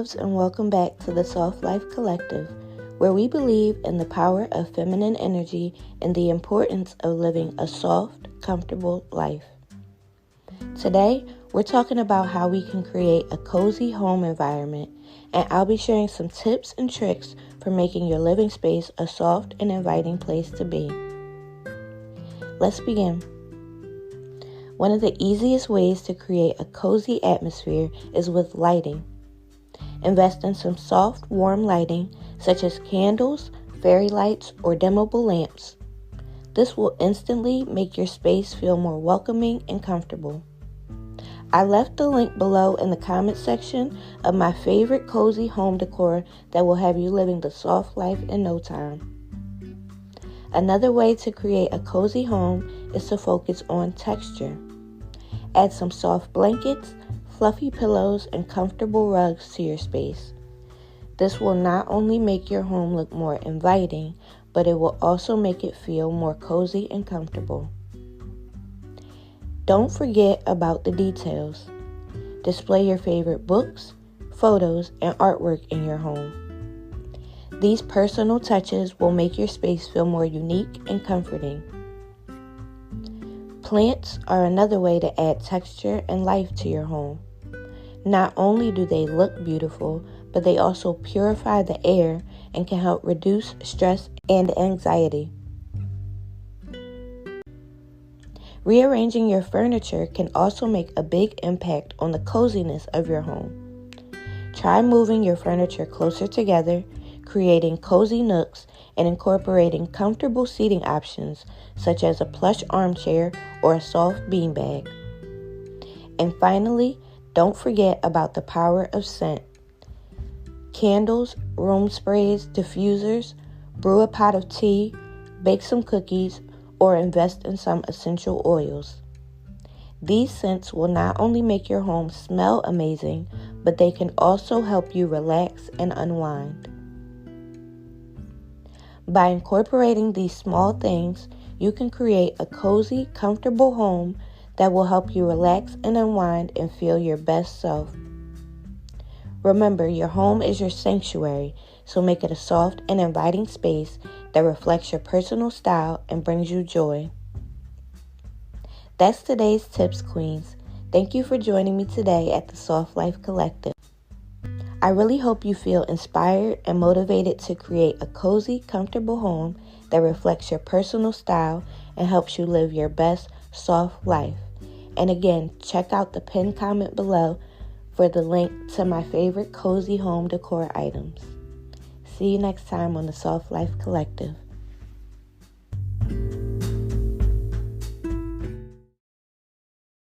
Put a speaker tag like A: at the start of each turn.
A: loves, and welcome back to the Soft Life Collective, where we believe in the power of feminine energy and the importance of living a soft, comfortable life. Today, we're talking about how we can create a cozy home environment, and I'll be sharing some tips and tricks for making your living space a soft and inviting place to be. Let's begin. One of the easiest ways to create a cozy atmosphere is with lighting. Invest in some soft, warm lighting, such as candles, fairy lights, or dimmable lamps. This will instantly make your space feel more welcoming and comfortable. I left the link below in the comment section of my favorite cozy home decor that will have you living the soft life in no time. Another way to create a cozy home is to focus on texture. Add some soft blankets, fluffy pillows, and comfortable rugs to your space. This will not only make your home look more inviting, but it will also make it feel more cozy and comfortable. Don't forget about the details. Display your favorite books, photos, and artwork in your home. These personal touches will make your space feel more unique and comforting. Plants are another way to add texture and life to your home. Not only do they look beautiful, but they also purify the air and can help reduce stress and anxiety. Rearranging your furniture can also make a big impact on the coziness of your home. Try moving your furniture closer together, creating cozy nooks, and incorporating comfortable seating options such as a plush armchair or a soft beanbag. And finally, don't forget about the power of scent. Candles, room sprays, diffusers, brew a pot of tea, bake some cookies, or invest in some essential oils. These scents will not only make your home smell amazing, but they can also help you relax and unwind. By incorporating these small things, you can create a cozy, comfortable home that will help you relax and unwind and feel your best self. Remember, your home is your sanctuary, so make it a soft and inviting space that reflects your personal style and brings you joy. That's today's tips, queens. Thank you for joining me today at the Soft Life Collective. I really hope you feel inspired and motivated to create a cozy, comfortable home that reflects your personal style and helps you live your best, soft life. And again, check out the pinned comment below for the link to my favorite cozy home decor items. See you next time on the Soft Life Collective.